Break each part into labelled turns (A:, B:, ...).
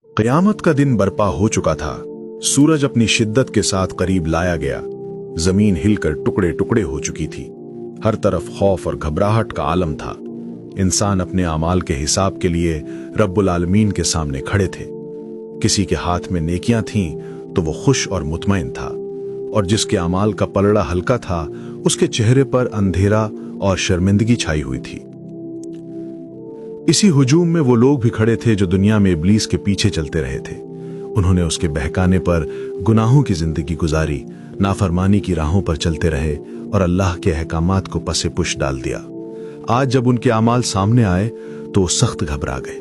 A: क़यामत का दिन बर्पा हो चुका था। सूरज अपनी शिद्दत के साथ करीब लाया गया। जमीन हिलकर टुकड़े टुकड़े हो चुकी थी। हर तरफ खौफ और घबराहट का आलम था। इंसान अपने अमाल के हिसाब के लिए रब्बुल आलमीन के सामने खड़े थे। किसी के हाथ में नेकियां थीं तो वो खुश और मुतमईन था, और जिसके अमाल का पलड़ा हल्का था उसके चेहरे पर अंधेरा और शर्मिंदगी छाई हुई थी। इसी हुजूम में वो लोग भी खड़े थे जो दुनिया में इब्लीस के पीछे चलते रहे थे। उन्होंने उसके बहकाने पर गुनाहों की जिंदगी गुजारी, नाफरमानी की राहों पर चलते रहे और अल्लाह के अहकामात को पसे पुश डाल दिया। आज जब उनके अमाल सामने आए तो सख्त घबरा गए।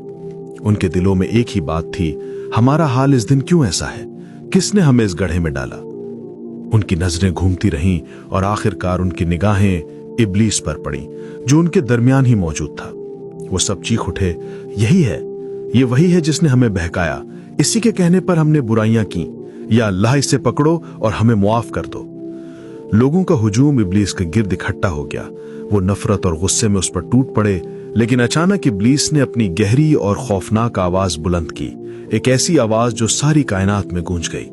A: उनके दिलों में एक ही बात थी, हमारा हाल इस दिन क्यों ऐसा है? किसने हमें इस गड्ढे में डाला? उनकी नजरें घूमती रहीं और आखिरकार उनकी निगाहें इब्लीस पर पड़ी जो उनके दरमियान ही मौजूद था। वो सब चीख उठे, यही है, ये वही है जिसने हमें बहकाया। इसी के कहने पर हमने बुराइयां की। या अल्लाह इसे पकड़ो और हमें मुआफ कर दो। लोगों का हुजूम इब्लीस के गिर्द इकट्ठा हो गया। वो नफरत और गुस्से में उस पर टूट पड़े, लेकिन अचानक इब्लीस ने अपनी गहरी और खौफनाक आवाज बुलंद की, एक ऐसी आवाज जो सारी कायनात में गूंज गई।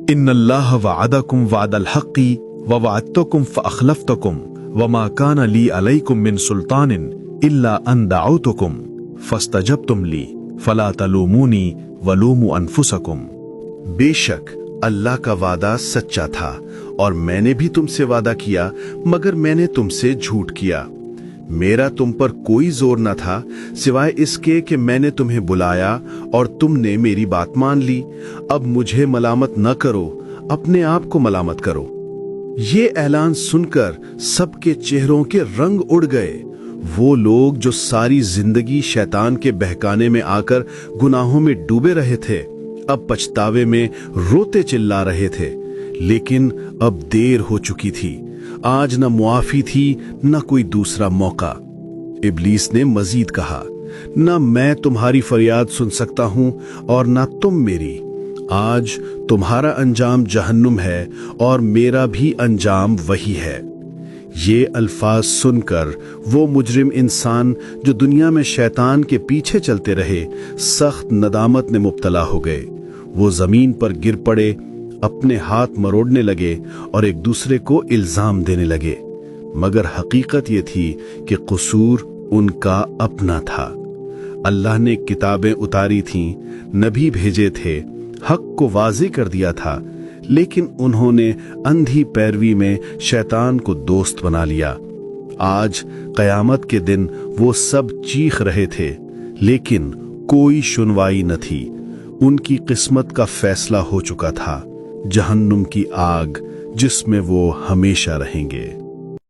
A: इन्नल्लाह वअदकुम वअदल हक़्क़ि व वअदतुकुम फअख़लफ़्तुकुम वमा कान ली अलैकुम मिन सुल्तानिन इल्ला अन दअउतुकुम फस्तजबतुम ली फला तलूमूनी वलूमू अनफुसकुम। बेशक अल्लाह का वादा सच्चा था और मैंने भी तुमसे वादा किया, मगर मैंने तुमसे झूठ किया। मेरा तुम पर कोई जोर न था सिवाय इसके कि मैंने तुम्हें बुलाया और तुमने मेरी बात मान ली। अब मुझे मलामत न करो, अपने आप को मलामत करो। ये ऐलान सुनकर सबके चेहरों के रंग उड़ गए। वो लोग जो सारी जिंदगी शैतान के बहकाने में आकर गुनाहों में डूबे रहे थे, अब पछतावे में रोते चिल्ला रहे थे, लेकिन अब देर हो चुकी थी। आज न मुआफी थी न कोई दूसरा मौका। इब्लीस ने मजीद कहा, न मैं तुम्हारी फरियाद सुन सकता हूं और न तुम मेरी। आज तुम्हारा अंजाम जहन्नुम है और मेरा भी अंजाम वही है। ये अल्फाज सुनकर वो मुजरिम इंसान जो दुनिया में शैतान के पीछे चलते रहे, सख्त नदामत में मुब्तला हो गए। वो जमीन पर गिर पड़े, अपने हाथ मरोड़ने लगे और एक दूसरे को इल्जाम देने लगे, मगर हकीकत ये थी कि कसूर उनका अपना था। अल्लाह ने किताबें उतारी थीं, नबी भेजे थे, हक को वाज़े कर दिया था, लेकिन उन्होंने अंधी पैरवी में शैतान को दोस्त बना लिया। आज क़यामत के दिन वो सब चीख रहे थे, लेकिन कोई सुनवाई न थी। उनकी किस्मत का फैसला हो चुका था, जहन्नुम की आग जिसमें वो हमेशा रहेंगे।